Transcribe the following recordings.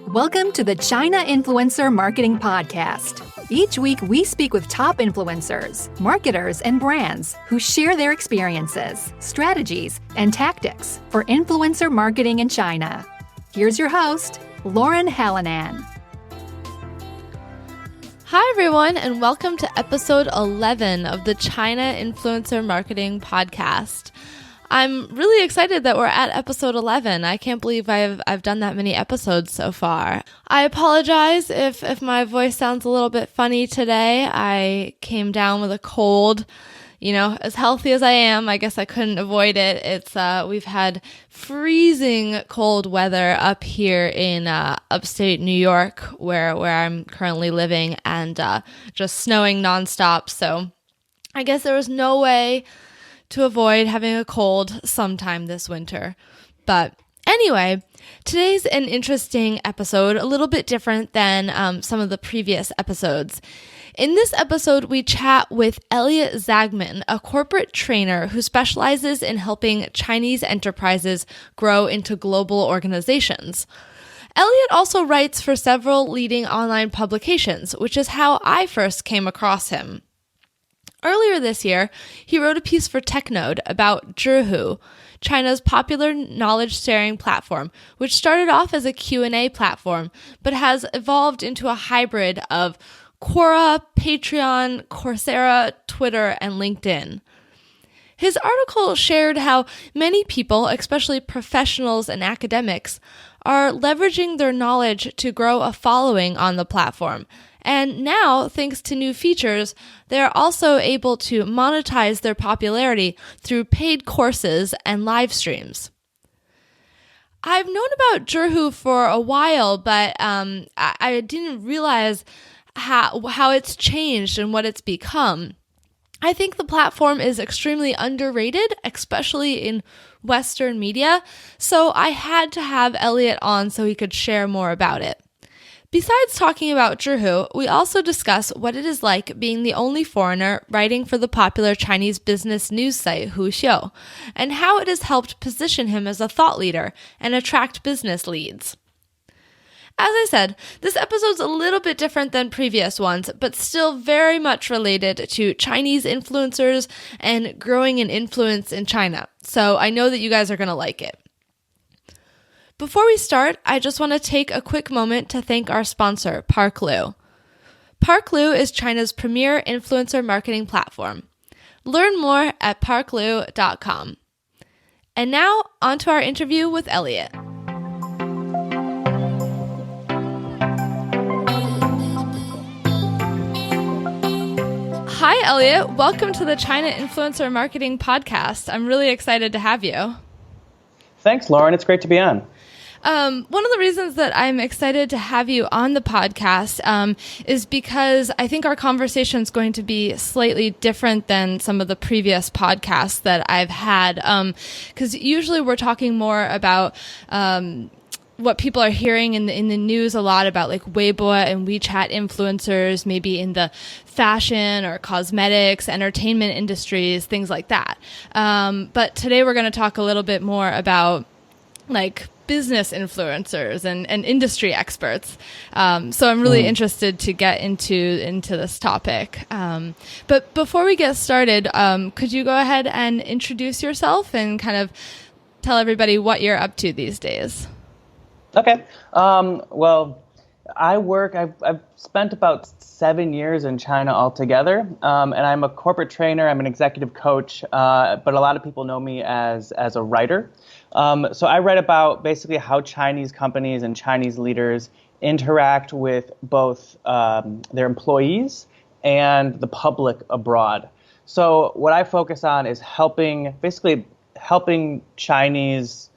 Welcome to the China Influencer Marketing Podcast. Each week, we speak with top influencers, marketers, and brands who share their experiences, strategies, and tactics for influencer marketing in China. Here's your host, Lauren Hallanan. Hi, everyone, and welcome to episode 11 of the China Influencer Marketing Podcast. I'm really excited that we're at episode 11. I can't believe I've done that many episodes so far. I apologize if my voice sounds a little bit funny today. I came down with a cold. You know, as healthy as I am, I guess I couldn't avoid it. We've had freezing cold weather up here in upstate New York, where I'm currently living, and just snowing nonstop. So I guess there was no way to avoid having a cold sometime this winter. But anyway, today's an interesting episode, a little bit different than some of the previous episodes. In this episode, we chat with Elliott Zaagman, a corporate trainer who specializes in helping Chinese enterprises grow into global organizations. Elliott also writes for several leading online publications, which is how I first came across him. Earlier this year, he wrote a piece for Technode about Zhihu, China's popular knowledge-sharing platform, which started off as a Q&A platform, but has evolved into a hybrid of Quora, Patreon, Coursera, Twitter, and LinkedIn. His article shared how many people, especially professionals and academics, are leveraging their knowledge to grow a following on the platform. And now, thanks to new features, they're also able to monetize their popularity through paid courses and live streams. I've known about Zhihu for a while, but I didn't realize how it's changed and what it's become. I think the platform is extremely underrated, especially in Western media, so I had to have Elliott on so he could share more about it. Besides talking about Zhihu, we also discuss what it is like being the only foreigner writing for the popular Chinese business news site Huxiu, and how it has helped position him as a thought leader and attract business leads. As I said, this episode's a little bit different than previous ones, but still very much related to Chinese influencers and growing an influence in China. So I know that you guys are going to like it. Before we start, I just want to take a quick moment to thank our sponsor, Parkloo. Parkloo is China's premier influencer marketing platform. Learn more at parkloo.com. And now, on to our interview with Elliott. Hi, Elliott. Welcome to the China Influencer Marketing Podcast. I'm really excited to have you. Thanks, Lauren. It's great to be on. One of the reasons that I'm excited to have you on the podcast is because I think our conversation is going to be slightly different than some of the previous podcasts that I've had. Because usually we're talking more about what people are hearing in the news a lot about, like Weibo and WeChat influencers, maybe in the fashion or cosmetics, entertainment industries, things like that. But today we're going to talk a little bit more about like business influencers and industry experts. So I'm really interested to get into this topic. But before we get started, could you go ahead and introduce yourself and kind of tell everybody what you're up to these days? Okay. Well, I've spent about 7 years in China altogether, and I'm a corporate trainer. I'm an executive coach, but a lot of people know me as a writer. So I write about basically how Chinese companies and Chinese leaders interact with both their employees and the public abroad. So what I focus on is helping Chinese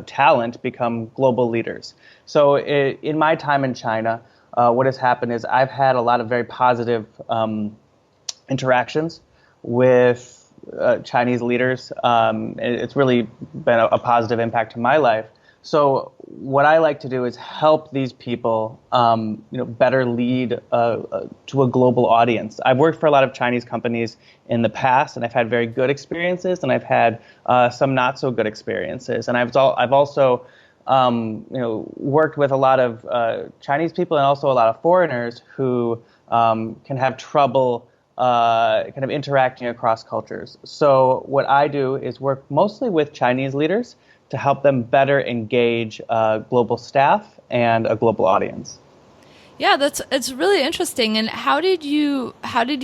talent become global leaders. So in my time in China, what has happened is I've had a lot of very positive interactions with Chinese leaders. It's really been a positive impact to my life. So what I like to do is help these people, better lead to a global audience. I've worked for a lot of Chinese companies in the past, and I've had very good experiences, and I've had some not so good experiences. And I've also worked with a lot of Chinese people and also a lot of foreigners who can have trouble kind of interacting across cultures. So what I do is work mostly with Chinese leaders to help them better engage global staff and a global audience. Yeah, it's really interesting. And how did you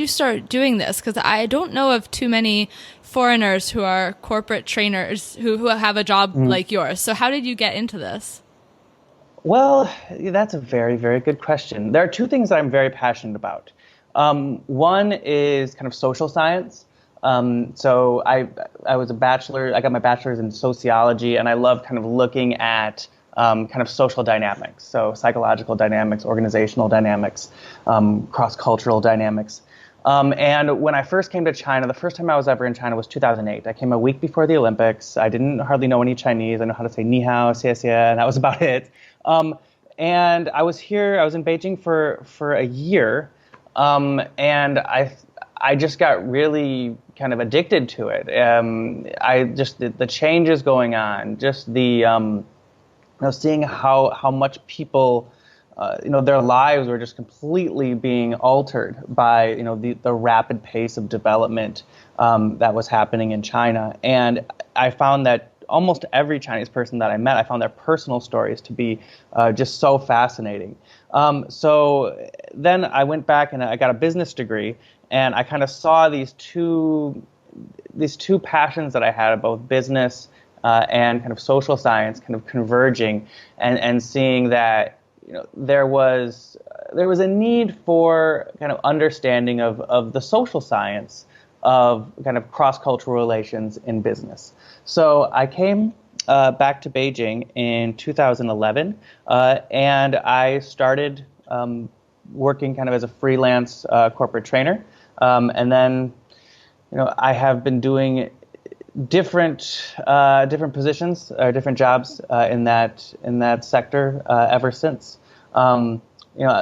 start doing this? Because I don't know of too many foreigners who are corporate trainers who have a job like yours. So how did you get into this? Well, that's a very, very good question. There are two things that I'm very passionate about. One is kind of social science. So I was a bachelor. I got my bachelor's in sociology, and I love kind of looking at kind of social dynamics, so psychological dynamics, organizational dynamics, cross-cultural dynamics. And when I first came to China, the first time I was ever in China was 2008. I came a week before the Olympics. I didn't hardly know any Chinese. I know how to say ni hao, xie xie, and that was about it. And I was in Beijing for a year, and I just got really kind of addicted to it. The changes going on, just the seeing how much people, their lives were just completely being altered by, the rapid pace of development that was happening in China. And I found that almost every Chinese person that I met, I found their personal stories to be just so fascinating. So then I went back and I got a business degree, and I kind of saw these two passions that I had about business and kind of social science kind of converging, and seeing that there was a need for kind of understanding of the social science of kind of cross-cultural relations in business. So I came back to Beijing in 2011, and I started working kind of as a freelance corporate trainer, and then I have been doing different positions or different jobs in that sector ever since.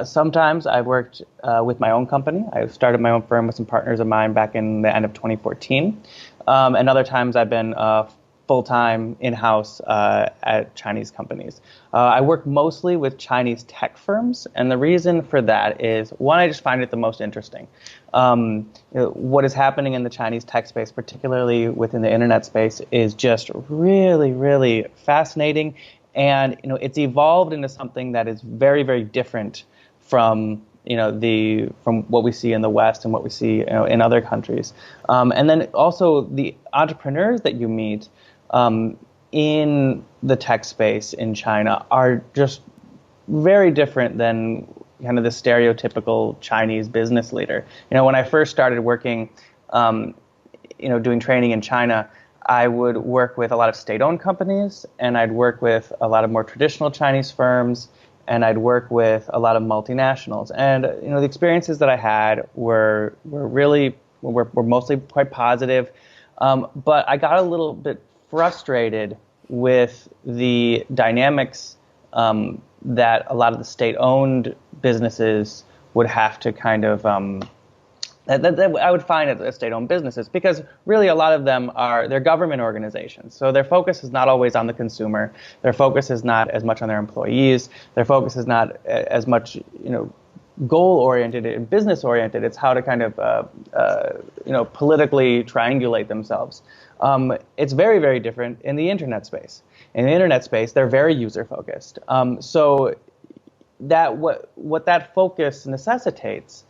Sometimes I've worked with my own company. I started my own firm with some partners of mine back in the end of 2014. And other times I've been full-time in-house at Chinese companies. I work mostly with Chinese tech firms, and the reason for that is, one, I just find it the most interesting. What is happening in the Chinese tech space, particularly within the internet space, is just really, really fascinating. And it's evolved into something that is very, very different from from what we see in the West and what we see in other countries. And then also the entrepreneurs that you meet in the tech space in China are just very different than kind of the stereotypical Chinese business leader. When I first started working, doing training in China, I would work with a lot of state-owned companies, and I'd work with a lot of more traditional Chinese firms, and I'd work with a lot of multinationals. And the experiences that I had were mostly quite positive, but I got a little bit frustrated with the dynamics that a lot of the state-owned businesses would have to kind of that I would find at state-owned businesses, because really a lot of them they're government organizations. So their focus is not always on the consumer. Their focus is not as much on their employees. Their focus is not as much, goal-oriented and business-oriented. It's how to kind of, politically triangulate themselves. It's very, very different in the internet space. In the internet space, they're very user-focused. So that what that focus necessitates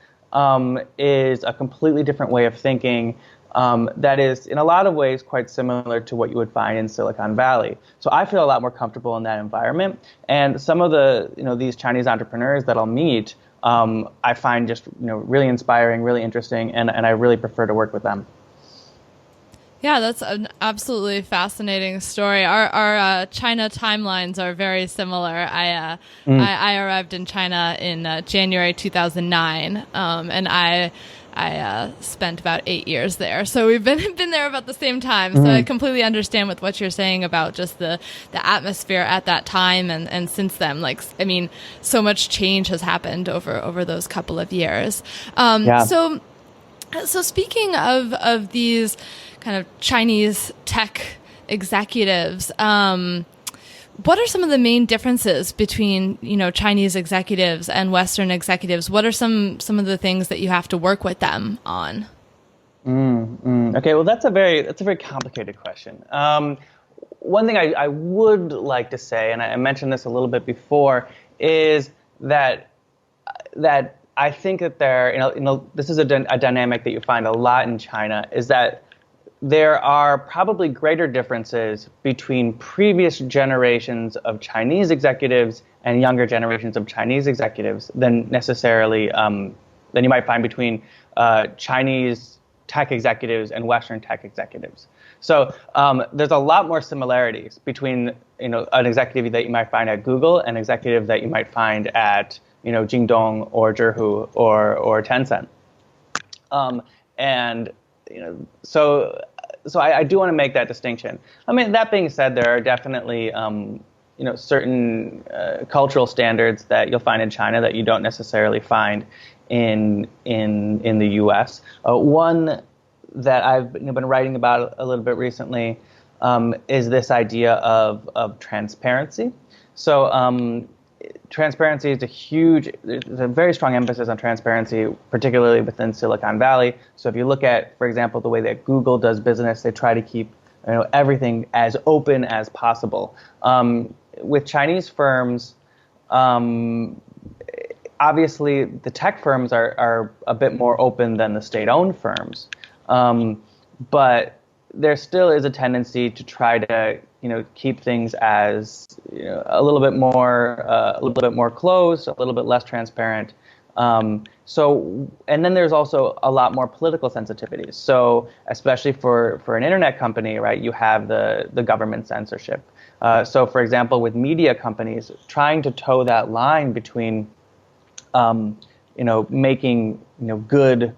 is a completely different way of thinking that is, in a lot of ways, quite similar to what you would find in Silicon Valley. So I feel a lot more comfortable in that environment. And some of the, these Chinese entrepreneurs that I'll meet, I find just, really inspiring, really interesting, and I really prefer to work with them. Yeah, that's an absolutely fascinating story. Our China timelines are very similar. I arrived in China in January 2009, and I spent about 8 years there. So we've been there about the same time. So I completely understand with what you're saying about just the atmosphere at that time and since then. So much change has happened over those couple of years. So speaking of these kind of Chinese tech executives, what are some of the main differences between, Chinese executives and Western executives? What are some of the things that you have to work with them on? Okay, well, that's a very complicated question. One thing I would like to say, and I mentioned this a little bit before, is that I think that this is a dynamic that you find a lot in China, is that there are probably greater differences between previous generations of Chinese executives and younger generations of Chinese executives than necessarily than you might find between Chinese tech executives and Western tech executives. So there's a lot more similarities between an executive that you might find at Google and an executive that you might find at Jingdong or Zhihu or Tencent. So I do want to make that distinction. I mean, that being said, there are definitely certain cultural standards that you'll find in China that you don't necessarily find in the U.S. One that I've been writing about a little bit recently is this idea of transparency. So transparency is there's a very strong emphasis on transparency, particularly within Silicon Valley. So if you look at, for example, the way that Google does business, they try to keep everything as open as possible. With Chinese firms, obviously the tech firms are a bit more open than the state-owned firms, but there still is a tendency to try to keep things as a little bit more closed, a little bit less transparent. And then there's also a lot more political sensitivities. So especially for an internet company, right, you have the government censorship. So for example, with media companies, trying to toe that line between making good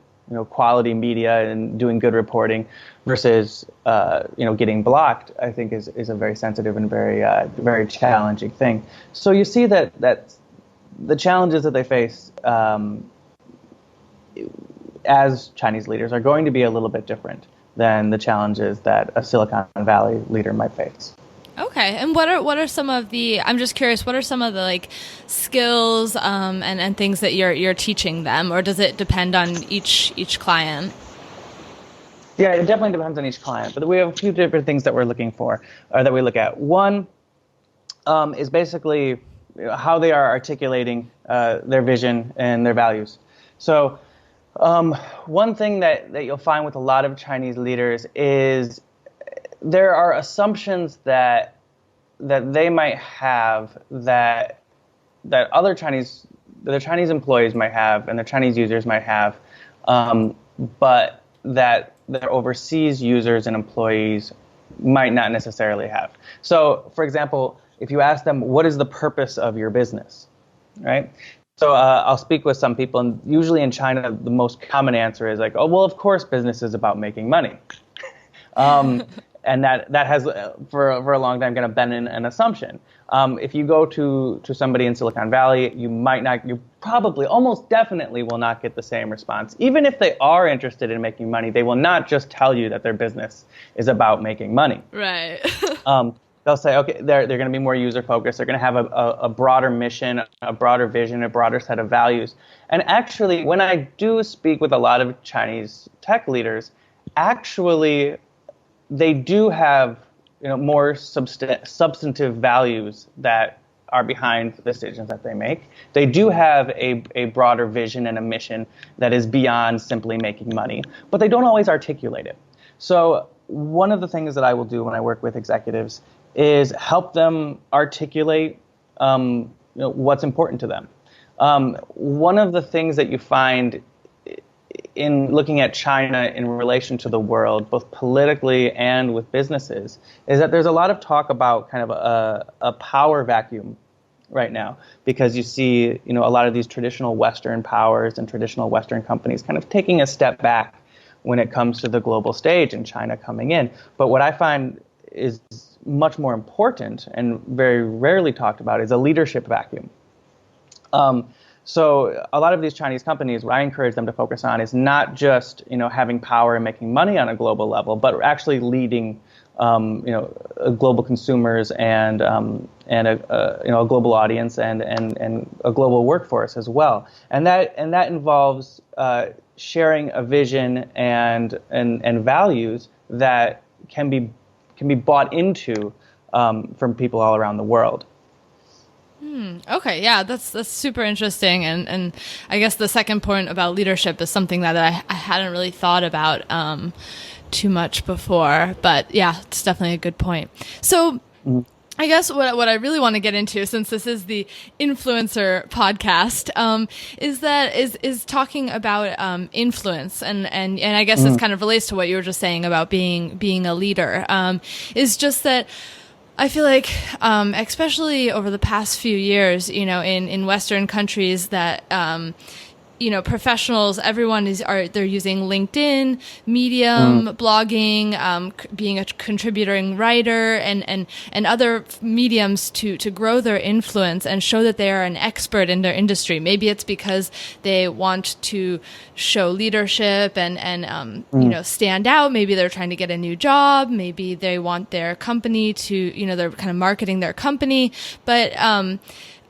quality media and doing good reporting versus getting blocked, I think is a very sensitive and very challenging thing. So you see that the challenges that they face as Chinese leaders are going to be a little bit different than the challenges that a Silicon Valley leader might face. Okay, and what are some of the? I'm just curious. What are some of the skills and things that you're teaching them, or does it depend on each client? Yeah, it definitely depends on each client. But we have a few different things that we're looking for, or that we look at. One is basically how they are articulating their vision and their values. So one thing that you'll find with a lot of Chinese leaders is there are assumptions that they might have that other Chinese employees might have and their Chinese users might have, but that their overseas users and employees might not necessarily have. So, for example, if you ask them, what is the purpose of your business, right? So I'll speak with some people, and usually in China, the most common answer is like, oh, well, of course business is about making money. And that has, for a long time, kind of been an assumption. If you go to somebody in Silicon Valley, you probably, almost definitely will not get the same response. Even if they are interested in making money, they will not just tell you that their business is about making money. Right. They'll say, okay, they're going to be more user-focused. They're going to have a broader mission, a broader vision, a broader set of values. And actually, when I do speak with a lot of Chinese tech leaders, actually, they do have more substantive values that are behind the decisions that they make. They do have a broader vision and a mission that is beyond simply making money, but they don't always articulate it. So one of the things that I will do when I work with executives is help them articulate what's important to them. One of the things that you find in looking at China in relation to the world, both politically and with businesses, is that there's a lot of talk about kind of a power vacuum right now, because you see, a lot of these traditional Western powers and traditional Western companies kind of taking a step back when it comes to the global stage and China coming in. But what I find is much more important and very rarely talked about is a leadership vacuum. So a lot of these Chinese companies, what I encourage them to focus on is not just, having power and making money on a global level, but actually leading, global consumers and a global audience and a global workforce as well. And that involves sharing a vision and values that can be bought into from people all around the world. Okay, yeah, that's super interesting, and I guess the second point about leadership is something that I hadn't really thought about too much before, but yeah, it's definitely a good point. So. I guess what I really want to get into, since this is the influencer podcast, is talking about influence, and I guess this kind of relates to what you were just saying about being a leader. Is just that I feel like, especially over the past few years, in Western countries that, professionals, everyone they're using LinkedIn, Medium, blogging, being a contributing writer and other mediums to grow their influence and show that they are an expert in their industry. Maybe it's because they want to show leadership and stand out. Maybe they're trying to get a new job. Maybe they want their company to, they're kind of marketing their company. But,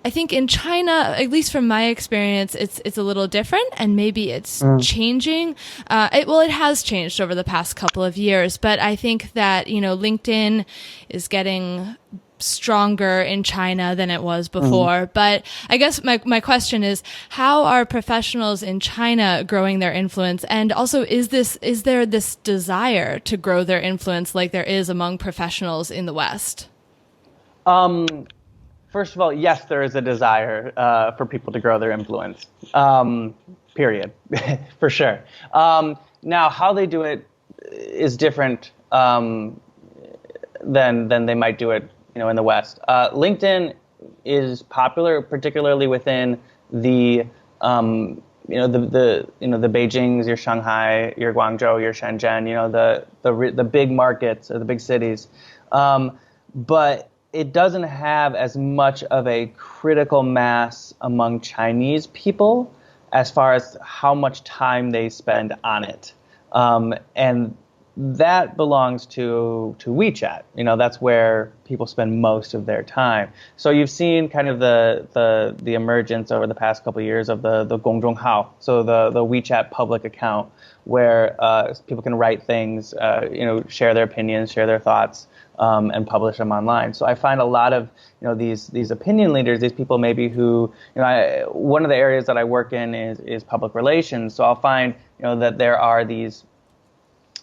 I think in China, at least from my experience, it's a little different, and maybe it's changing. It has changed over the past couple of years, but I think that, LinkedIn is getting stronger in China than it was before. But I guess my question is, how are professionals in China growing their influence? And also, is there this desire to grow their influence like there is among professionals in the West? First of all, yes, there is a desire for people to grow their influence, period, for sure. Now, how they do it is different than they might do it, in the West. LinkedIn is popular, particularly within the the Beijings, your Shanghai, your Guangzhou, your Shenzhen, the big markets or the big cities, but it doesn't have as much of a critical mass among Chinese people as far as how much time they spend on it. And that belongs to WeChat. That's where people spend most of their time. So you've seen kind of the emergence over the past couple of years of the Gongzhonghao, so the WeChat public account, where people can write things, share their opinions, share their thoughts, and publish them online. So I find a lot of these opinion leaders, these people maybe who one of the areas that I work in is public relations. So I'll find that there are these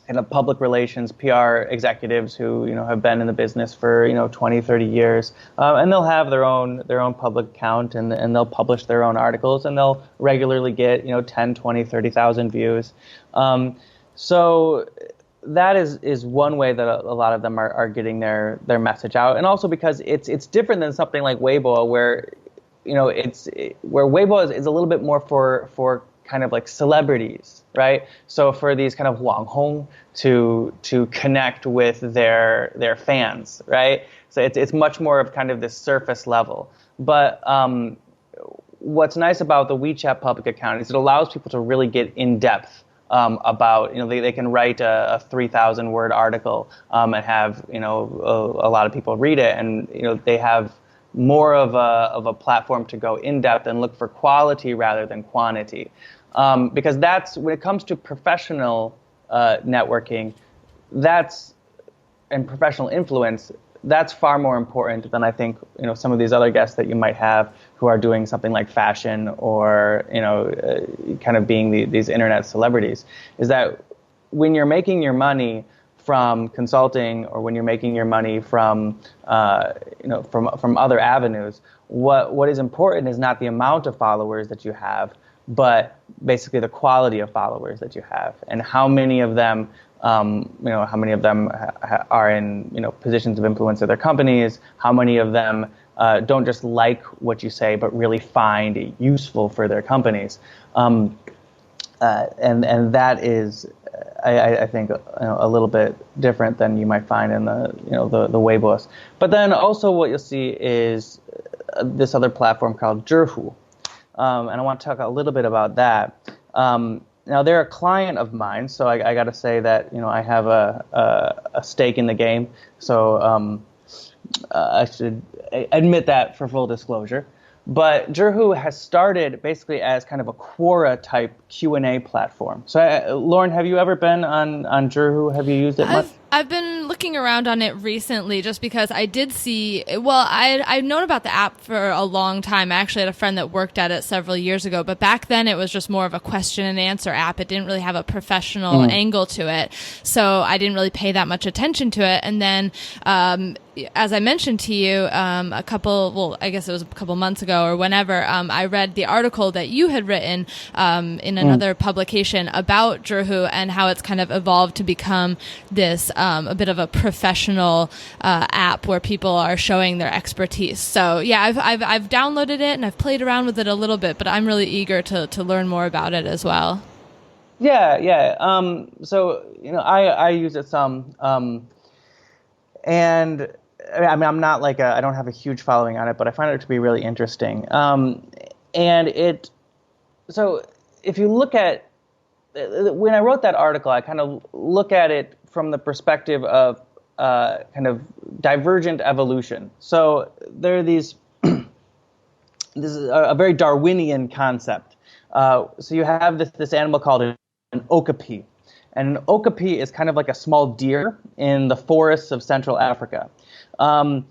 kind of public relations PR executives who have been in the business for 20, 30 years, and they'll have their own public account, and they'll publish their own articles, and they'll regularly get 10, 20, 30,000 views. So that is one way that a lot of them are getting their message out, and also because it's different than something like Weibo, where where Weibo is a little bit more for kind of like celebrities, right? So for these kind of Wanghong to connect with their fans, right? So it's much more of kind of this surface level. But what's nice about the WeChat public account is it allows people to really get in depth about, they can write a 3,000 word article and have a lot of people read it, and they have more of a platform to go in depth and look for quality rather than quantity. Because that's, when it comes to professional networking, and professional influence, that's far more important than I think some of these other guests that you might have who are doing something like fashion or kind of being these internet celebrities. Is that when you're making your money from consulting, or when you're making your money from from other avenues, what is important is not the amount of followers that you have, but basically the quality of followers that you have, and how many of them are in positions of influence at their companies, how many of them don't just like what you say but really find it useful for their companies, and that is, I think, a little bit different than you might find in the Weibos. But then also what you'll see is this other platform called Zhihu. and I want to talk a little bit about that. Now they're a client of mine, so I got to say that I have a stake in the game. So I should admit that for full disclosure. But Zhihu has started basically as kind of a Quora type Q&A platform. So Lauren, have you ever been on Zhihu? Have you used it much? I've been looking around on it recently just because I did see, well, I've known about the app for a long time. I actually had a friend that worked at it several years ago, but back then it was just more of a question and answer app. It didn't really have a professional angle to it. So I didn't really pay that much attention to it. And then, as I mentioned to you, I guess it was a couple months ago or whenever, I read the article that you had written in another publication about Zhihu and how it's kind of evolved to become this a bit of a professional app where people are showing their expertise. So yeah, I've downloaded it and I've played around with it a little bit, but I'm really eager to learn more about it as well. Yeah. So I use it some, and I mean, I'm not I don't have a huge following on it, but I find it to be really interesting. So if you look at, when I wrote that article, I kind of look at it from the perspective of kind of divergent evolution. So there are these, this is a very Darwinian concept. So you have this animal called an okapi. And an okapi is kind of like a small deer in the forests of Central Africa. And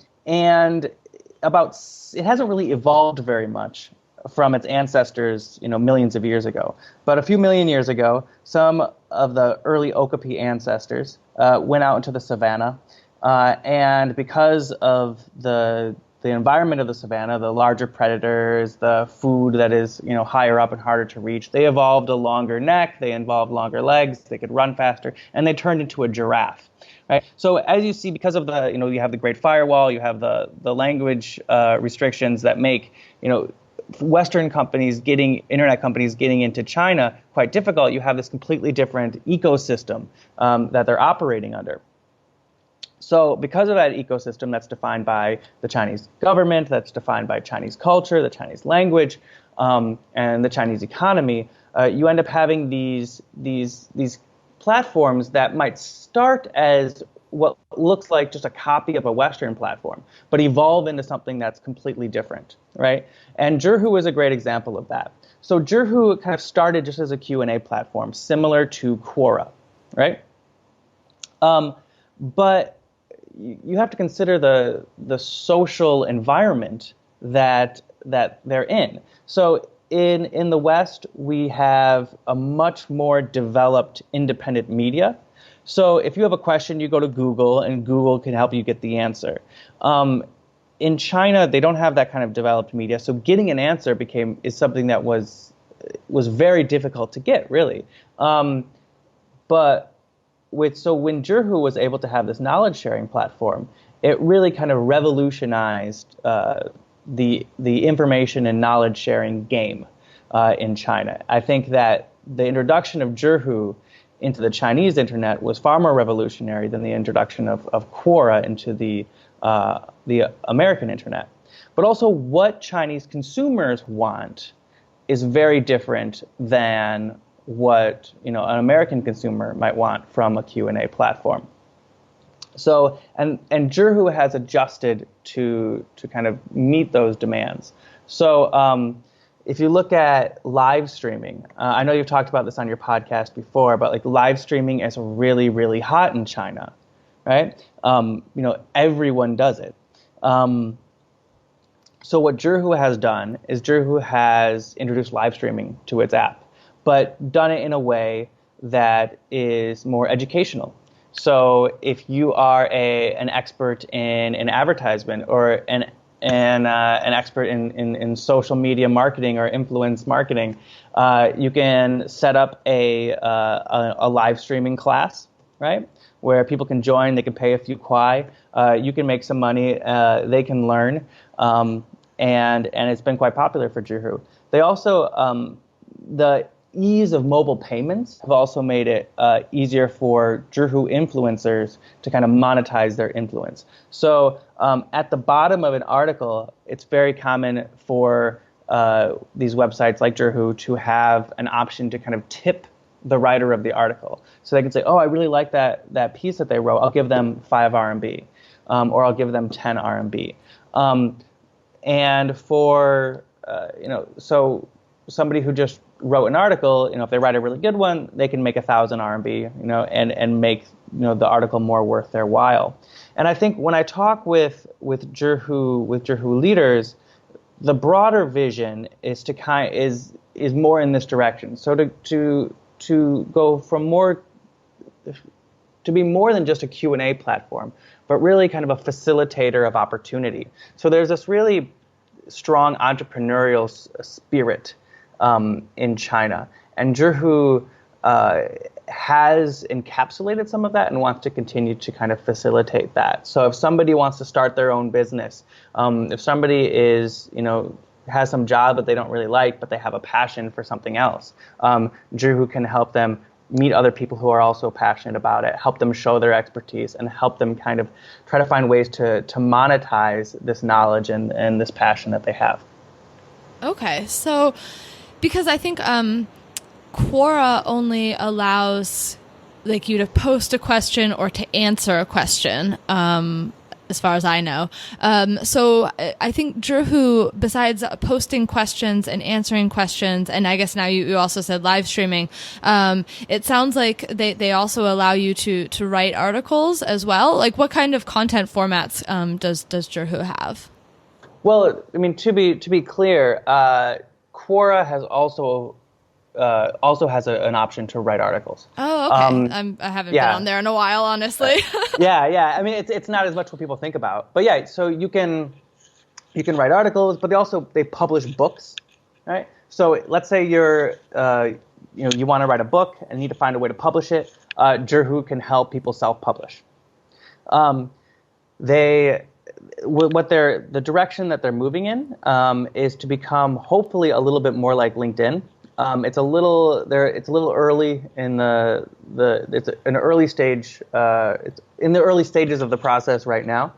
it hasn't really evolved very much from its ancestors, millions of years ago. But a few million years ago, some of the early okapi ancestors went out into the savannah, and because of the environment of the savannah, the larger predators, the food that is higher up and harder to reach, they evolved a longer neck, they evolved longer legs, they could run faster, and they turned into a giraffe. Right. So as you see, because of the you have the Great Firewall, you have the language restrictions that make Western companies internet companies getting into China quite difficult. You have this completely different ecosystem that they're operating under. So because of that ecosystem that's defined by the Chinese government, that's defined by Chinese culture, the Chinese language, and the Chinese economy, you end up having these platforms that might start as what looks like just a copy of a Western platform, but evolve into something that's completely different, right? And Zhihu is a great example of that. So Zhihu kind of started just as a Q&A platform, similar to Quora, right? But you have to consider the social environment that they're in. So in the West, we have a much more developed independent media. So if you have a question, you go to Google, and Google can help you get the answer. In China, they don't have that kind of developed media, so getting an answer is something that was very difficult to get, really. But when Zhihu was able to have this knowledge sharing platform, it really kind of revolutionized the information and knowledge sharing game in China. I think that the introduction of Zhihu into the Chinese internet was far more revolutionary than the introduction of Quora into the American internet. But also, what Chinese consumers want is very different than what an American consumer might want from a Q&A platform. So, and Zhihu has adjusted to kind of meet those demands. So, if you look at live streaming, I know you've talked about this on your podcast before, but live streaming is really, really hot in China, right? Everyone does it. So what Zhihu has done is Zhihu has introduced live streaming to its app, but done it in a way that is more educational. So if you are an expert in an advertisement or an expert in social media marketing or influence marketing, you can set up a live streaming class, right? Where people can join, they can pay a few kuai, you can make some money, they can learn, and it's been quite popular for Zhihu. They also, the ease of mobile payments have also made it easier for Zhihu influencers to kind of monetize their influence. So at the bottom of an article, it's very common for these websites like Zhihu to have an option to kind of tip the writer of the article. So they can say, oh, I really like that piece that they wrote. I'll give them 5 RMB, or I'll give them 10 RMB. And for, so somebody who just wrote an article, if they write a really good one, they can make 1,000 RMB, and make, the article more worth their while. And I think when I talk with Zhihu leaders, the broader vision is is more in this direction. So to go from to be more than just a Q&A platform, but really kind of a facilitator of opportunity. So there's this really strong entrepreneurial spirit in China, and Zhihu has encapsulated some of that and wants to continue to kind of facilitate that. So if somebody wants to start their own business, if somebody has some job that they don't really like, but they have a passion for something else, Zhihu can help them meet other people who are also passionate about it, help them show their expertise, and help them kind of try to find ways to monetize this knowledge and this passion that they have. Okay, so because I think Quora only allows you to post a question or to answer a question, as far as I know. So I think Zhihu, besides posting questions and answering questions, and I guess now you also said live streaming, it sounds like they also allow you to write articles as well. What kind of content formats does Zhihu have? Well, I mean, to be clear, Quora has also has an option to write articles. Oh, okay. I haven't been on there in a while, honestly. Yeah. I mean, it's not as much what people think about. But yeah, so you can write articles, but they publish books, right? So let's say you want to write a book and need to find a way to publish it. Zhihu can help people self-publish. The direction that they're moving in is to become hopefully a little bit more like LinkedIn. It's a little early in it's an early stage. It's in the early stages of the process right now.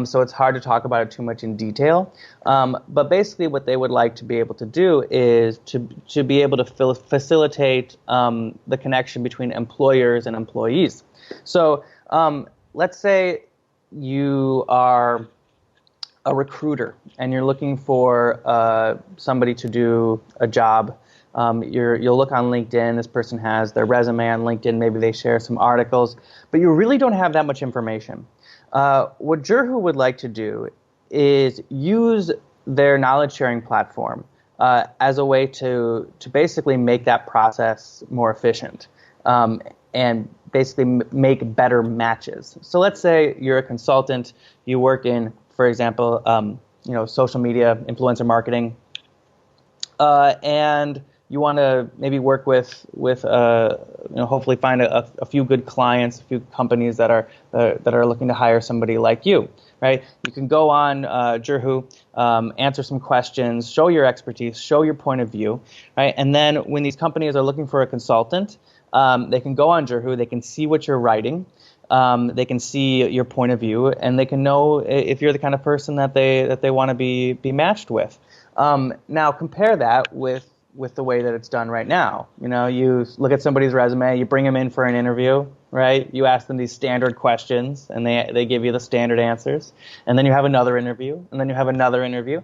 So it's hard to talk about it too much in detail. But basically, what they would like to be able to do is to be able to facilitate the connection between employers and employees. So let's say you are a recruiter and you're looking for somebody to do a job. You'll look on LinkedIn. This person has their resume on LinkedIn. Maybe they share some articles, but you really don't have that much information. What Zhihu would like to do is use their knowledge sharing platform as a way to basically make that process more efficient and basically make better matches. So let's say you're a consultant. You work in, for example, social media, influencer marketing, and you want to maybe work with hopefully find a few good clients, a few companies that are looking to hire somebody like you, right? You can go on Zhihu, answer some questions, show your expertise, show your point of view, right? And then when these companies are looking for a consultant, they can go on Zhihu, they can see what you're writing, they can see your point of view, and they can know if you're the kind of person that they want to be matched with. Now compare that with the way that it's done right now. You look at somebody's resume, you bring them in for an interview, right? You ask them these standard questions, and they give you the standard answers. And then you have another interview, and then you have another interview.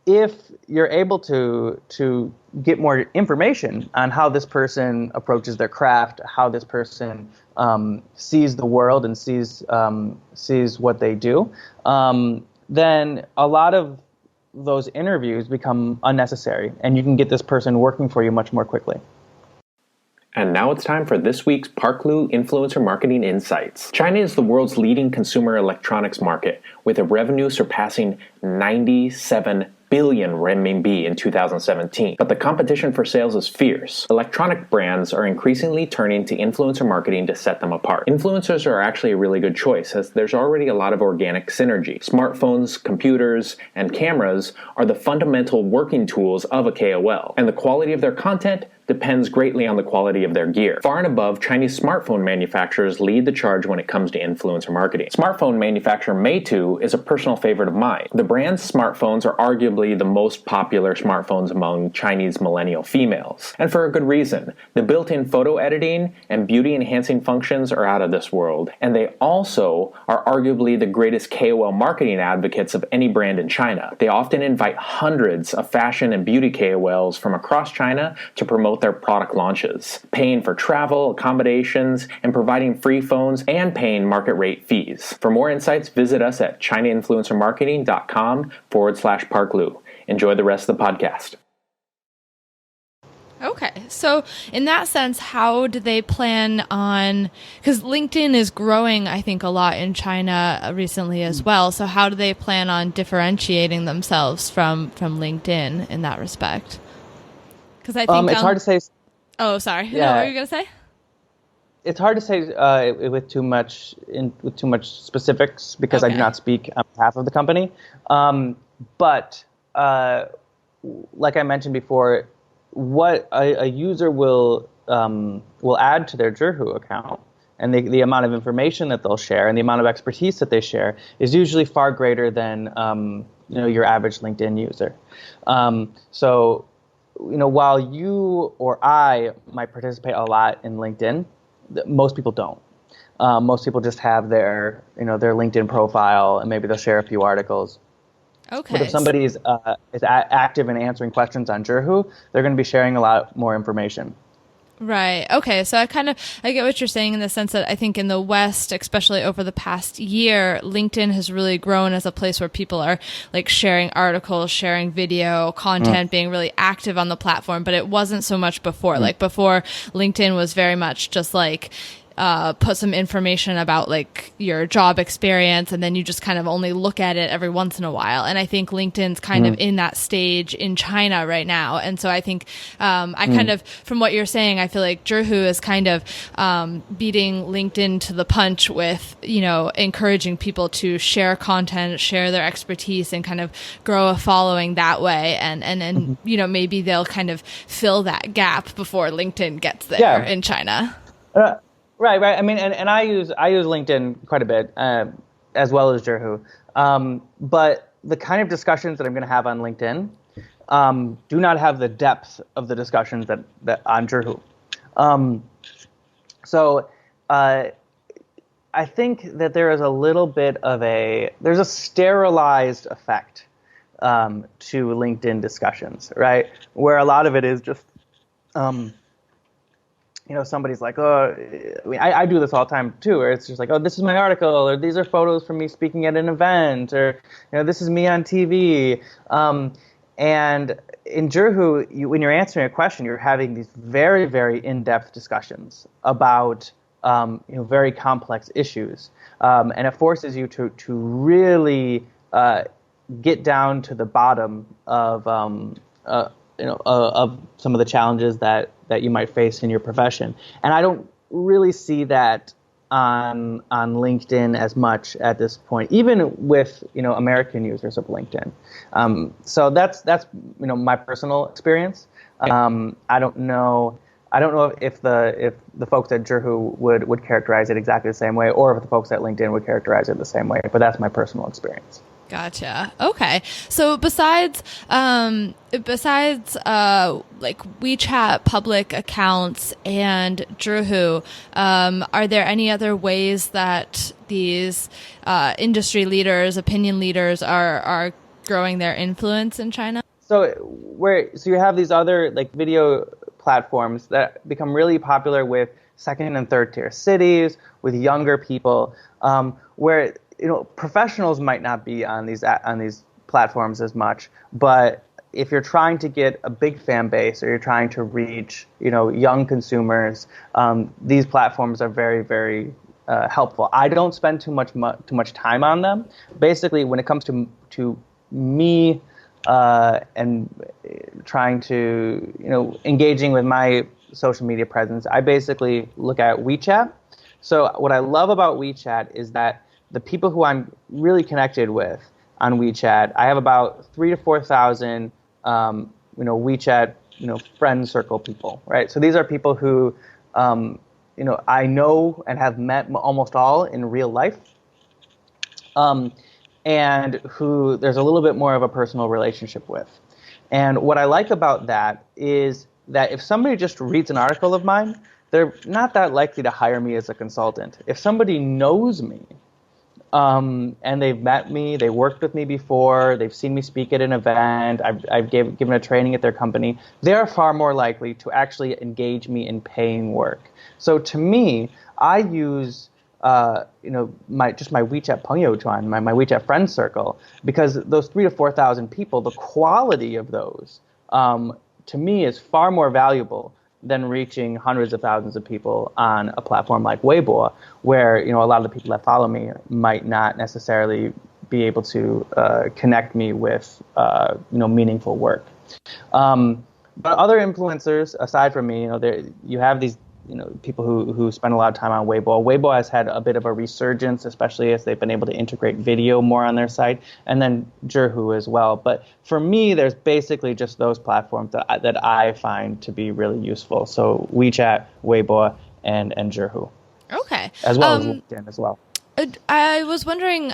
If you're able to get more information on how this person approaches their craft, how this person sees the world and sees what they do, then a lot of those interviews become unnecessary, and you can get this person working for you much more quickly. And now it's time for this week's Parklu Influencer Marketing Insights. China is the world's leading consumer electronics market, with a revenue surpassing 97 billion renminbi in 2017. But the competition for sales is fierce. Electronic brands are increasingly turning to influencer marketing to set them apart. Influencers are actually a really good choice, as there's already a lot of organic synergy. Smartphones, computers, and cameras are the fundamental working tools of a KOL, and the quality of their content depends greatly on the quality of their gear. Far and above, Chinese smartphone manufacturers lead the charge when it comes to influencer marketing. Smartphone manufacturer Meitu is a personal favorite of mine. The brand's smartphones are arguably the most popular smartphones among Chinese millennial females, and for a good reason. The built-in photo editing and beauty-enhancing functions are out of this world, and they also are arguably the greatest KOL marketing advocates of any brand in China. They often invite hundreds of fashion and beauty KOLs from across China to promote their product launches, paying for travel, accommodations, and providing free phones and paying market rate fees. For more insights, visit us at chinainfluencermarketing.com/Park Enjoy the rest of the podcast. Okay. So in that sense, how do they plan on, because LinkedIn is growing, I think, a lot in China recently as well. So how do they plan on differentiating themselves from LinkedIn in that respect? Because I think it's hard to say. Oh, sorry. Yeah. No, what were you going to say? It's hard to say with too much specifics because I do not speak on behalf of the company. But like I mentioned before, what a user will add to their Zhihu account and the amount of information that they'll share and the amount of expertise that they share is usually far greater than your average LinkedIn user. So while you or I might participate a lot in LinkedIn, most people don't. Most people just have their LinkedIn profile and maybe they'll share a few articles. Okay. But if somebody is active in answering questions on Zhihu, they're going to be sharing a lot more information. Right. Okay. So I get what you're saying in the sense that I think in the West, especially over the past year, LinkedIn has really grown as a place where people are like sharing articles, sharing video, content, being really active on the platform. But it wasn't so much before. Like before, LinkedIn was very much just like, put some information about like your job experience and then you just kind of only look at it every once in a while. And I think LinkedIn's kind of in that stage in China right now. And so I think I kind of, from what you're saying, I feel like Zhihu is kind of beating LinkedIn to the punch with, encouraging people to share content, share their expertise and kind of grow a following that way. And maybe they'll kind of fill that gap before LinkedIn gets there in China. Right. I mean, and I use LinkedIn quite a bit, as well as Zhihu. But the kind of discussions that I'm going to have on LinkedIn do not have the depth of the discussions that on Zhihu. So I think that there is a little bit of there's a sterilized effect to LinkedIn discussions, right? Where a lot of it is just somebody's like, I do this all the time too, where it's just like, oh, this is my article, or these are photos from me speaking at an event, or, this is me on TV. And in Zhihu, when you're answering a question, you're having these very, very in-depth discussions about, very complex issues. And it forces you to really get down to the bottom of, of some of the challenges that you might face in your profession. And I don't really see that on LinkedIn as much at this point, even with, American users of LinkedIn. So that's my personal experience. I don't know if the folks at Zhihu would characterize it exactly the same way, or if the folks at LinkedIn would characterize it the same way, but that's my personal experience. Gotcha. Okay. So besides like WeChat public accounts and Zhihu, are there any other ways that these industry leaders, opinion leaders are growing their influence in China? So you have these other like video platforms that become really popular with second and third tier cities, with younger people, where professionals might not be on these platforms as much, but if you're trying to get a big fan base or you're trying to reach, young consumers, these platforms are very, very helpful. I don't spend too much time on them. Basically, when it comes to me and trying to, engaging with my social media presence, I basically look at WeChat. So what I love about WeChat is that the people who I'm really connected with on WeChat, I have about 3,000 to 4,000, WeChat friend circle people, right? So these are people who, I know and have met almost all in real life, and who there's a little bit more of a personal relationship with. And what I like about that is that if somebody just reads an article of mine, they're not that likely to hire me as a consultant. If somebody knows me, and they've met me, they worked with me before, they've seen me speak at an event, I've given a training at their company, they're far more likely to actually engage me in paying work. So to me, I use my WeChat Pengyouchuan, my WeChat friend circle, because those 3,000 to 4,000 people, the quality of those, to me, is far more valuable than reaching hundreds of thousands of people on a platform like Weibo, where a lot of the people that follow me might not necessarily be able to connect me with meaningful work. But other influencers aside from me, you have these people who spend a lot of time on Weibo. Weibo has had a bit of a resurgence, especially as they've been able to integrate video more on their site, and then Zhihu as well. But for me, there's basically just those platforms that I find to be really useful. So WeChat, Weibo, and Zhihu. Okay. As well as LinkedIn as well. I was wondering,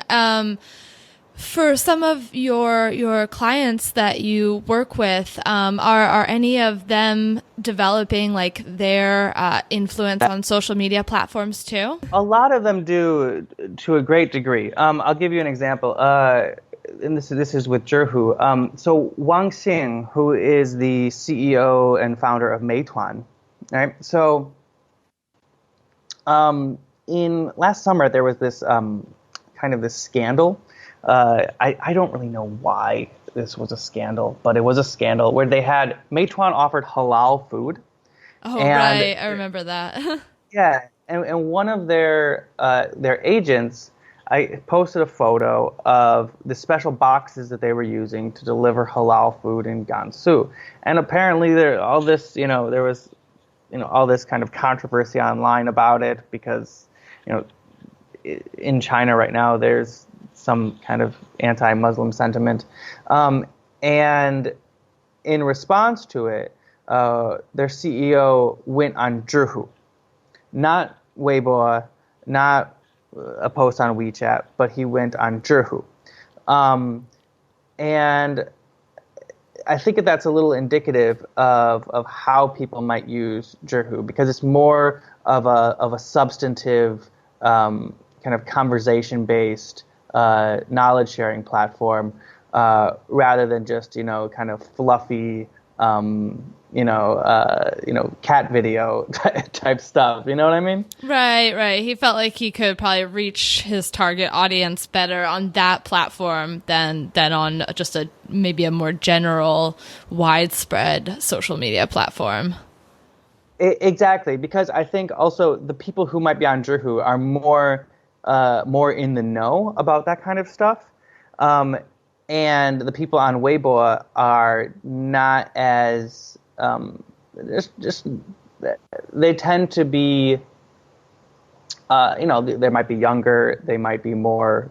for some of your clients that you work with, are any of them developing like their influence on social media platforms too? A lot of them do, to a great degree. I'll give you an example. And this is with Zhihu. So Wang Xing, who is the CEO and founder of Meituan, right? So in last summer there was this kind of this scandal. I don't really know why this was a scandal, but it was a scandal where they had Meituan offered halal food. Oh, right. I remember that. Yeah. And one of their agents, I posted a photo of the special boxes that they were using to deliver halal food in Gansu. And apparently there was all this kind of controversy online about it because, in China right now there's some kind of anti-Muslim sentiment. And in response to it, their CEO went on Zhihu, not Weibo, not a post on WeChat, but he went on Zhihu. And I think that's a little indicative of how people might use Zhihu, because it's more of a substantive kind of conversation-based knowledge sharing platform rather than just kind of fluffy cat video type stuff. You know what I mean? Right. He felt like he could probably reach his target audience better on that platform than on just maybe a more general, widespread social media platform. Exactly, because I think also the people who might be on Zhihu are more in the know about that kind of stuff. And the people on Weibo are not as they tend to be they might be younger, they might be more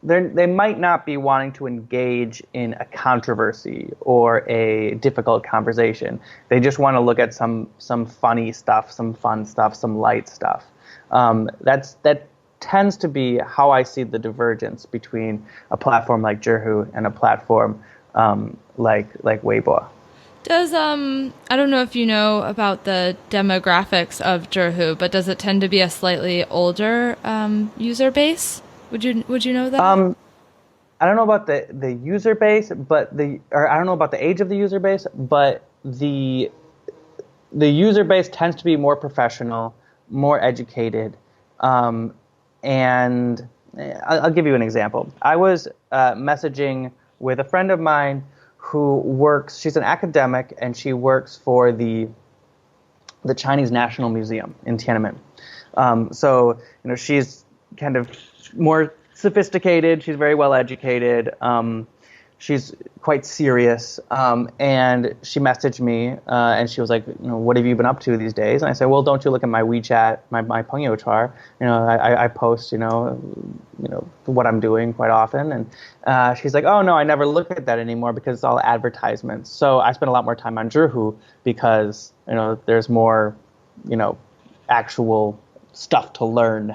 they might not be wanting to engage in a controversy or a difficult conversation. They just want to look at some funny stuff, some fun stuff, some light stuff. That tends to be how I see the divergence between a platform like Zhihu and a platform like Weibo. Does I don't know if you know about the demographics of Zhihu, but does it tend to be a slightly older user base? Would you know that? I don't know about the user base, or I don't know about the age of the user base, but the user base tends to be more professional, more educated. And I'll give you an example. I was messaging with a friend of mine who she's an academic, and she works for the Chinese National Museum in Tiananmen. So she's kind of more sophisticated. She's very well educated. she's quite serious, and she messaged me, and she was like, what have you been up to these days? And I said, well, don't you look at my WeChat, my Pengyo char. I post, what I'm doing quite often. And she's like, oh, no, I never look at that anymore because it's all advertisements. So I spend a lot more time on Zhihu because, there's more, actual stuff to learn.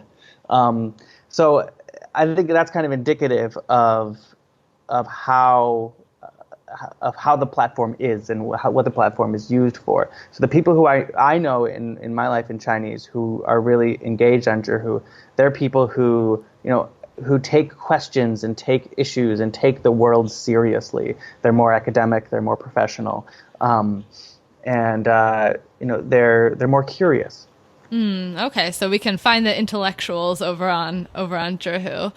So I think that's kind of indicative of how the platform is and what the platform is used for. So the people who I know in my life in Chinese who are really engaged on Zhihu, they're people who take questions and take issues and take the world seriously. They're more academic, they're more professional, and they're more curious. Okay, so we can find the intellectuals over on Zhihu.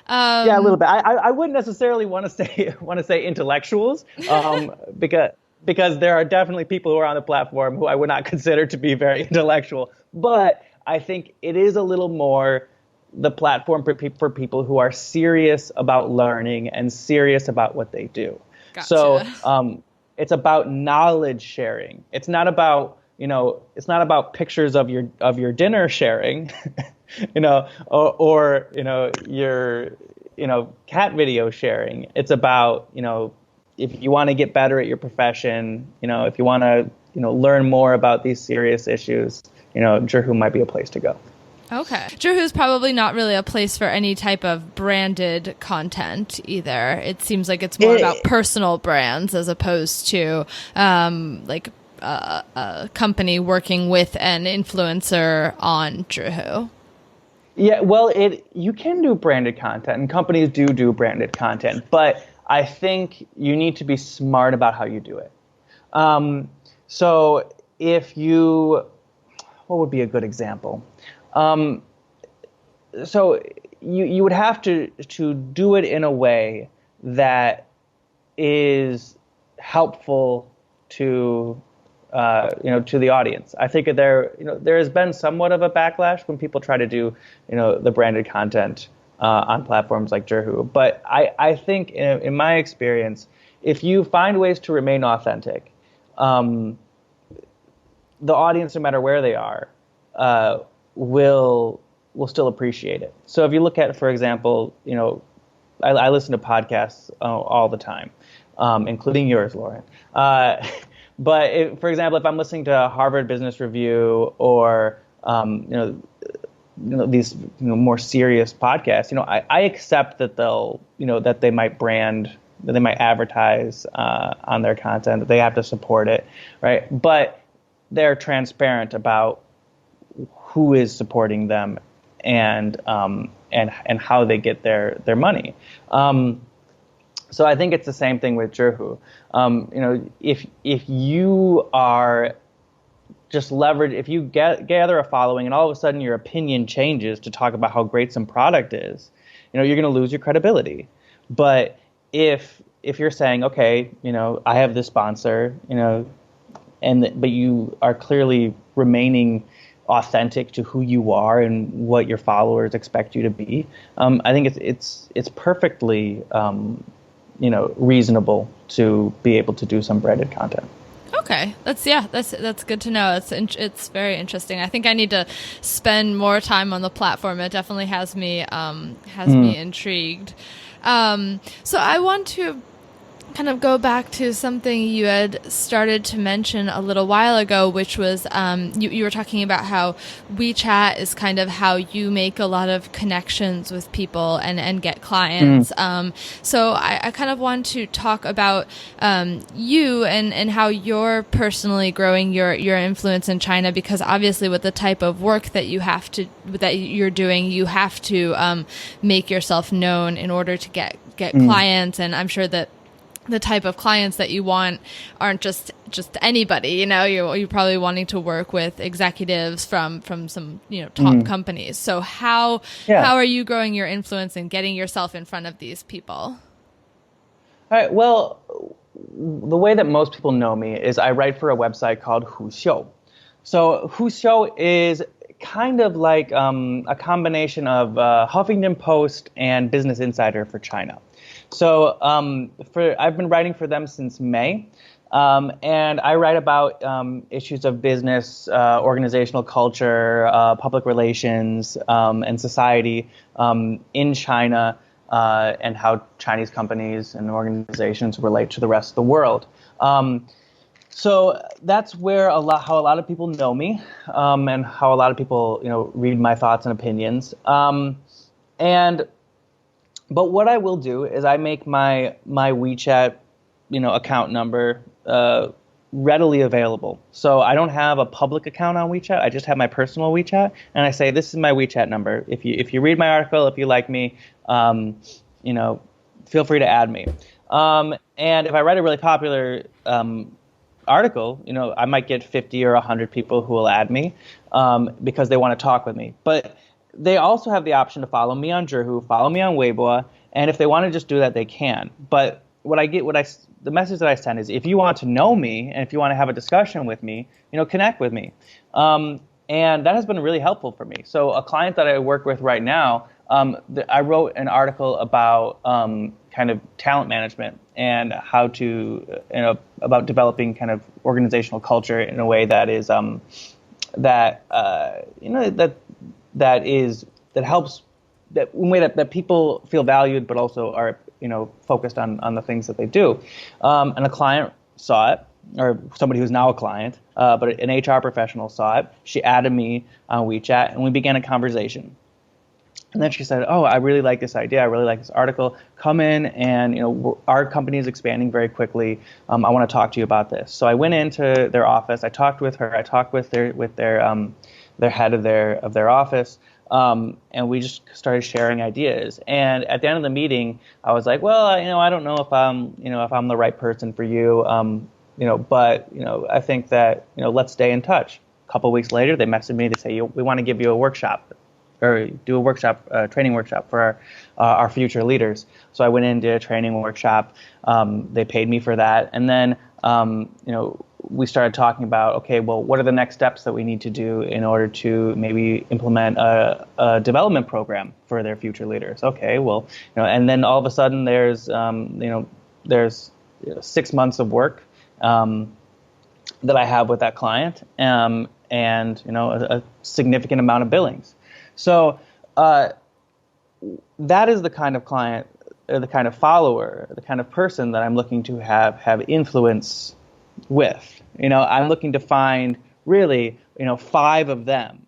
Yeah, a little bit. I wouldn't necessarily want to say intellectuals, because there are definitely people who are on the platform who I would not consider to be very intellectual. But I think it is a little more the platform for people who are serious about learning and serious about what they do. Gotcha. So it's about knowledge sharing. It's not about pictures of your dinner sharing, or your cat video sharing. It's about, if you want to get better at your profession, if you want to, learn more about these serious issues, Zhihu might be a place to go. Okay. Zhihu is probably not really a place for any type of branded content either. It seems like it's more about personal brands as opposed to a company working with an influencer on Zhihu. Yeah, well, you can do branded content, and companies do branded content, but I think you need to be smart about how you do it. So what would be a good example? So you would have to do it in a way that is helpful to the audience. I think there has been somewhat of a backlash when people try to do, the branded content on platforms like Zhihu. But I think in my experience, if you find ways to remain authentic, the audience, no matter where they are, will still appreciate it. So if you look at, for example, I listen to podcasts all the time, including yours, Lauren. But for example, if I'm listening to Harvard Business Review or these more serious podcasts, I accept that that they might brand, that they might advertise on their content, that they have to support it, right? But they're transparent about who is supporting them and how they get their money. So I think it's the same thing with Zhihu. If you are just if you gather a following and all of a sudden your opinion changes to talk about how great some product is, you're going to lose your credibility. But if you're saying, okay, I have this sponsor, but you are clearly remaining authentic to who you are and what your followers expect you to be, I think it's perfectly reasonable to be able to do some branded content. Okay, that's good to know. It's very interesting. I think I need to spend more time on the platform. It definitely has me me intrigued. So I want to kind of go back to something you had started to mention a little while ago, which was you were talking about how WeChat is kind of how you make a lot of connections with people and get clients. So I kind of want to talk about you and how you're personally growing your influence in China, because obviously with the type of work that you're doing, you have to make yourself known in order to get clients. And I'm sure that the type of clients that you want aren't just anybody, you're probably wanting to work with executives from some, top companies. So how are you growing your influence and getting yourself in front of these people? All right. Well, the way that most people know me is I write for a website called Huxiu. So Huxiu is kind of like a combination of Huffington Post and Business Insider for China. So I've been writing for them since May. And I write about issues of business, organizational culture, public relations, and society in China, and how Chinese companies and organizations relate to the rest of the world. So that's where how a lot of people know me, and how a lot of people read my thoughts and opinions. But what I will do is I make my WeChat account number readily available. So I don't have a public account on WeChat. I just have my personal WeChat, and I say, this is my WeChat number. If you read my article, if you like me, feel free to add me. And if I write a really popular article, I might get 50 or 100 people who will add me because they want to talk with me. But they also have the option to follow me on Zhihu, follow me on Weibo, and if they want to just do that, they can. But the message that I send is, if you want to know me and if you want to have a discussion with me, connect with me. And that has been really helpful for me. So a client that I work with right now, I wrote an article about kind of talent management and how to, about developing kind of organizational culture in a way that is that helps, that in a way that people feel valued, but also are focused on the things that they do. And a client saw it, or somebody who's now a client, but an HR professional saw it. She added me on WeChat, and we began a conversation. And then she said, "Oh, I really like this idea. I really like this article. Come in, and our company is expanding very quickly. I want to talk to you about this." So I went into their office. I talked with her. I talked with their head of their office, and we just started sharing ideas. And at the end of the meeting, I was like, "Well, I don't know if I'm the right person for you, but I think that let's stay in touch." A couple of weeks later, they messaged me to say, "We want to give you a workshop, or do a workshop, training workshop for our future leaders." So I went in, did a training workshop. They paid me for that, and then we started talking about, okay, well, what are the next steps that we need to do in order to maybe implement a development program for their future leaders? Okay, well, and then all of a sudden there's 6 months of work that I have with that client, and a significant amount of billings. So that is the kind of client, or the kind of follower, the kind of person that I'm looking to have influence with. I'm looking to find really 5 of them.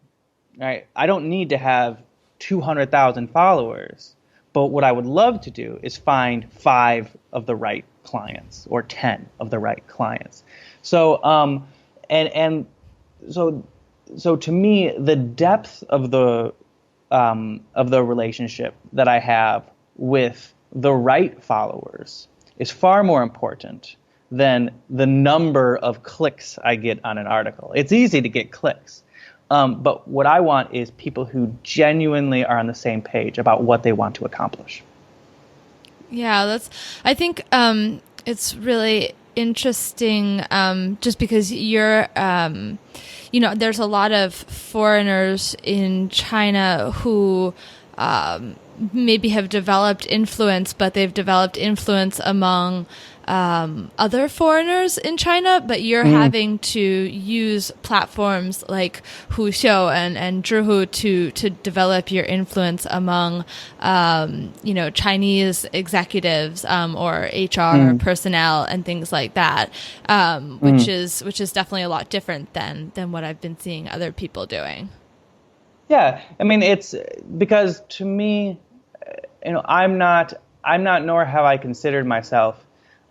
Right? I don't need to have 200,000 followers, but what I would love to do is find 5 of the right clients, or 10 of the right clients. So so to me, the depth of the relationship that I have with the right followers is far more important than the number of clicks I get on an article. It's easy to get clicks, but what I want is people who genuinely are on the same page about what they want to accomplish. Yeah, I think it's really interesting, just because you're, there's a lot of foreigners in China who maybe have developed influence, but they've developed influence among other foreigners in China, but you're having to use platforms like Huxiu and Zhihu to develop your influence among Chinese executives or HR personnel and things like that, which is definitely a lot different than what I've been seeing other people doing. Yeah, I mean, it's because to me, I'm not, nor have I considered myself.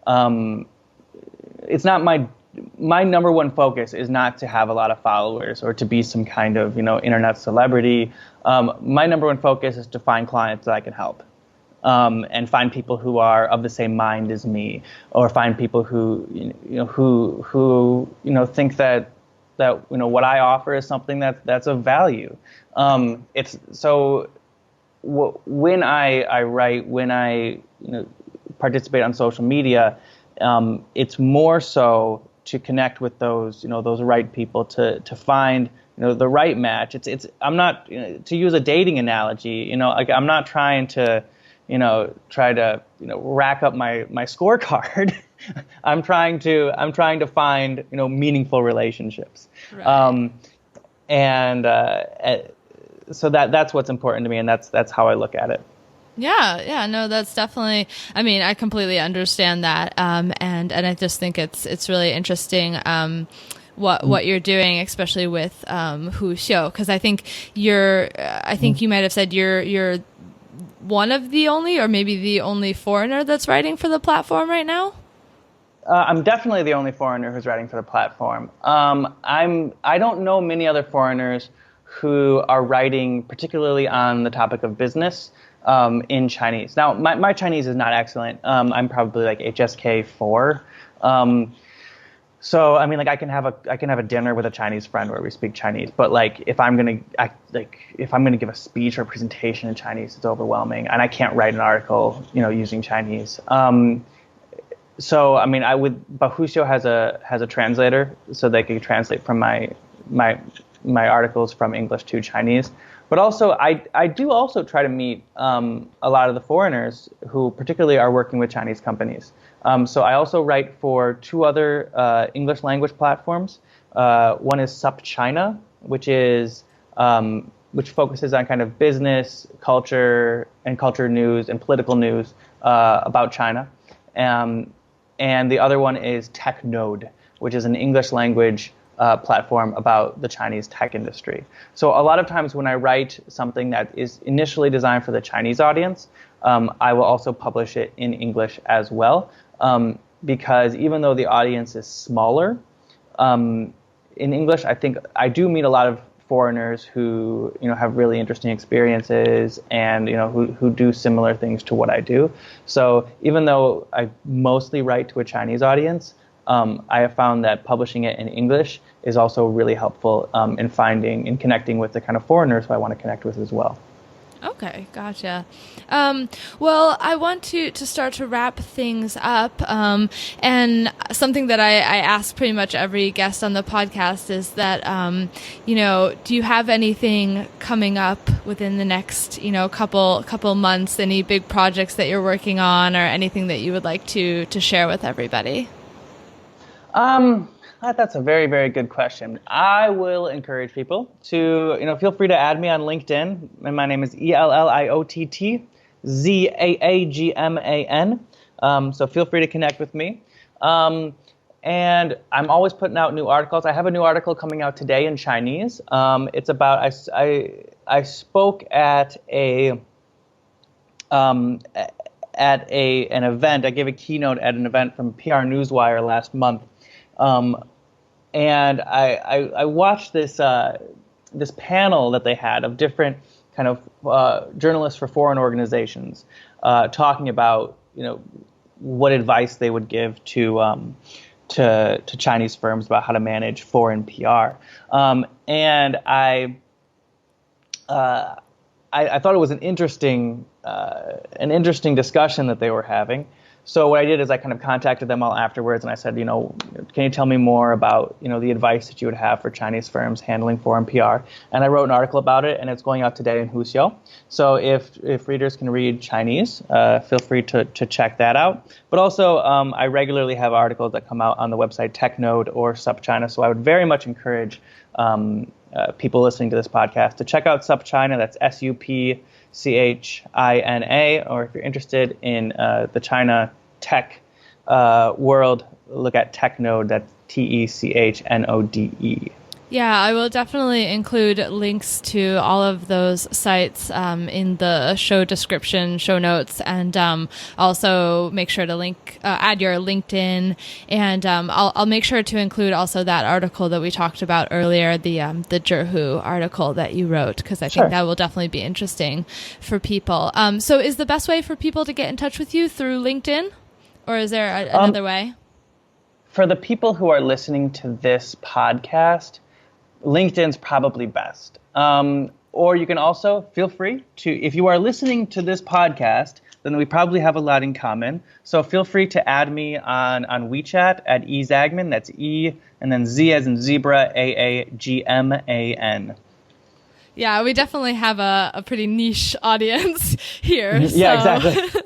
It's not my number one focus is not to have a lot of followers or to be some kind of internet celebrity. My number one focus is to find clients that I can help, and find people who are of the same mind as me, or find people who think that what I offer is something that's of value. It's so when I write, when I participate on social media, it's more so to connect with those right people, to find the right match. I'm not, to use a dating analogy, I'm not trying to try to rack up my scorecard. I'm trying to find meaningful relationships. Right. So that's what's important to me, and that's how I look at it. Yeah, no, that's definitely. I mean, I completely understand that, and I just think it's really interesting what you're doing, especially with Huxiu, because I think you might have said you're one of the only, or maybe the only foreigner that's writing for the platform right now. I'm definitely the only foreigner who's writing for the platform. I don't know many other foreigners who are writing particularly on the topic of business in Chinese. Now, my Chinese is not excellent. I'm probably like HSK 4. So I mean, like I can have a dinner with a Chinese friend where we speak Chinese. But like if I'm gonna give a speech or a presentation in Chinese, it's overwhelming, and I can't write an article using Chinese. So I mean, but Huxiu has a translator, so they can translate from my articles from English to Chinese. But also, I do also try to meet a lot of the foreigners who particularly are working with Chinese companies. So I also write for two other English language platforms. One is supchina, which focuses on kind of business, culture, and culture news and political news about China. And the other one is Technode, which is an English language platform about the Chinese tech industry. So a lot of times when I write something that is initially designed for the Chinese audience, I will also publish it in English as well, because even though the audience is smaller, in English, I think I do meet a lot of foreigners who have really interesting experiences and who do similar things to what I do. So even though I mostly write to a Chinese audience, I have found that publishing it in English is also really helpful in connecting with the kind of foreigners who I want to connect with as well. Okay, gotcha. Well, I want to start to wrap things up. And something that I ask pretty much every guest on the podcast is that, do you have anything coming up within the next, couple months, any big projects that you're working on, or anything that you would like to share with everybody? That's a very, very good question. I will encourage people to, feel free to add me on LinkedIn. And my name is Elliott Zaagman. So feel free to connect with me. And I'm always putting out new articles. I have a new article coming out today in Chinese. It's about, I spoke at an event. I gave a keynote at an event from PR Newswire last month. And I watched this panel that they had of different kind of journalists for foreign organizations talking about what advice they would give to Chinese firms about how to manage foreign PR. And I thought it was an interesting discussion that they were having. So what I did is I kind of contacted them all afterwards, and I said, can you tell me more about, the advice that you would have for Chinese firms handling foreign PR? And I wrote an article about it, and it's going out today in Huxiu. So if readers can read Chinese, feel free to check that out. But also, I regularly have articles that come out on the website Technode or supchina. So I would very much encourage people listening to this podcast to check out supchina. That's supchina. Or if you're interested in the China tech world, look at Technode. That's Technode. Yeah, I will definitely include links to all of those sites in the show description, show notes, and also make sure to add your LinkedIn, and I'll make sure to include also that article that we talked about earlier, the Zhihu article that you wrote, because I think that will definitely be interesting for people. So is the best way for people to get in touch with you through LinkedIn, or is there another way? For the people who are listening to this podcast, LinkedIn's probably best. Or you can also feel free to, if you are listening to this podcast, then we probably have a lot in common. So feel free to add me on WeChat at ezaagman. That's E and then Z as in zebra, AAGMAN. Yeah, we definitely have a pretty niche audience here. Yeah, exactly.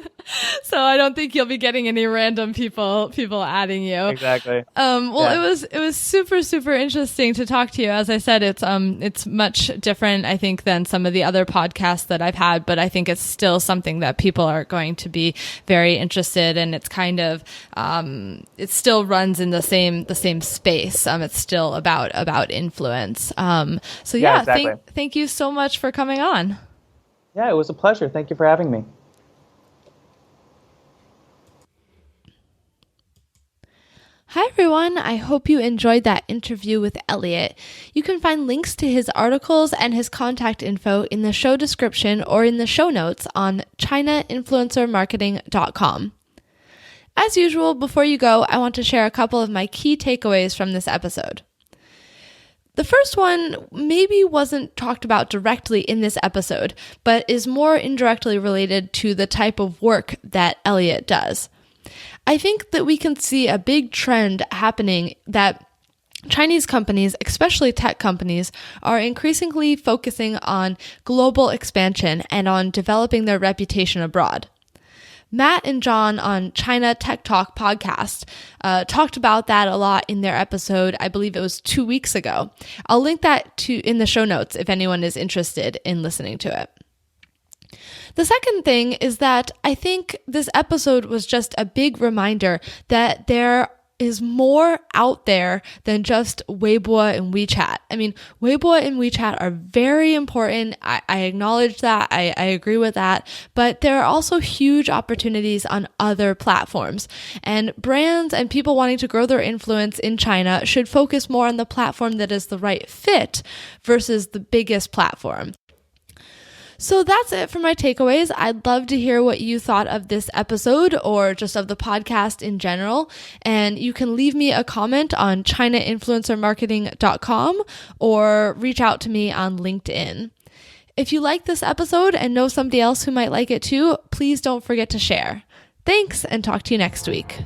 So I don't think you'll be getting any random people adding you. Exactly. It was super, super interesting to talk to you. As I said, it's much different, I think, than some of the other podcasts that I've had, but I think it's still something that people are going to be very interested in. It's kind of, it still runs in the same space. It's still about influence. Exactly. Thank you so much for coming on. Yeah, it was a pleasure. Thank you for having me. Hi, everyone. I hope you enjoyed that interview with Elliott. You can find links to his articles and his contact info in the show description or in the show notes on chinainfluencermarketing.com. As usual, before you go, I want to share a couple of my key takeaways from this episode. The first one maybe wasn't talked about directly in this episode, but is more indirectly related to the type of work that Elliott does. I think that we can see a big trend happening that Chinese companies, especially tech companies, are increasingly focusing on global expansion and on developing their reputation abroad. Matt and John on China Tech Talk podcast talked about that a lot in their episode. I believe it was 2 weeks ago. I'll link that in the show notes if anyone is interested in listening to it. The second thing is that I think this episode was just a big reminder that there is more out there than just Weibo and WeChat. I mean, Weibo and WeChat are very important. I acknowledge that. I agree with that. But there are also huge opportunities on other platforms. And brands and people wanting to grow their influence in China should focus more on the platform that is the right fit versus the biggest platform. So that's it for my takeaways. I'd love to hear what you thought of this episode or just of the podcast in general. And you can leave me a comment on chinainfluencermarketing.com or reach out to me on LinkedIn. If you like this episode and know somebody else who might like it too, please don't forget to share. Thanks, and talk to you next week.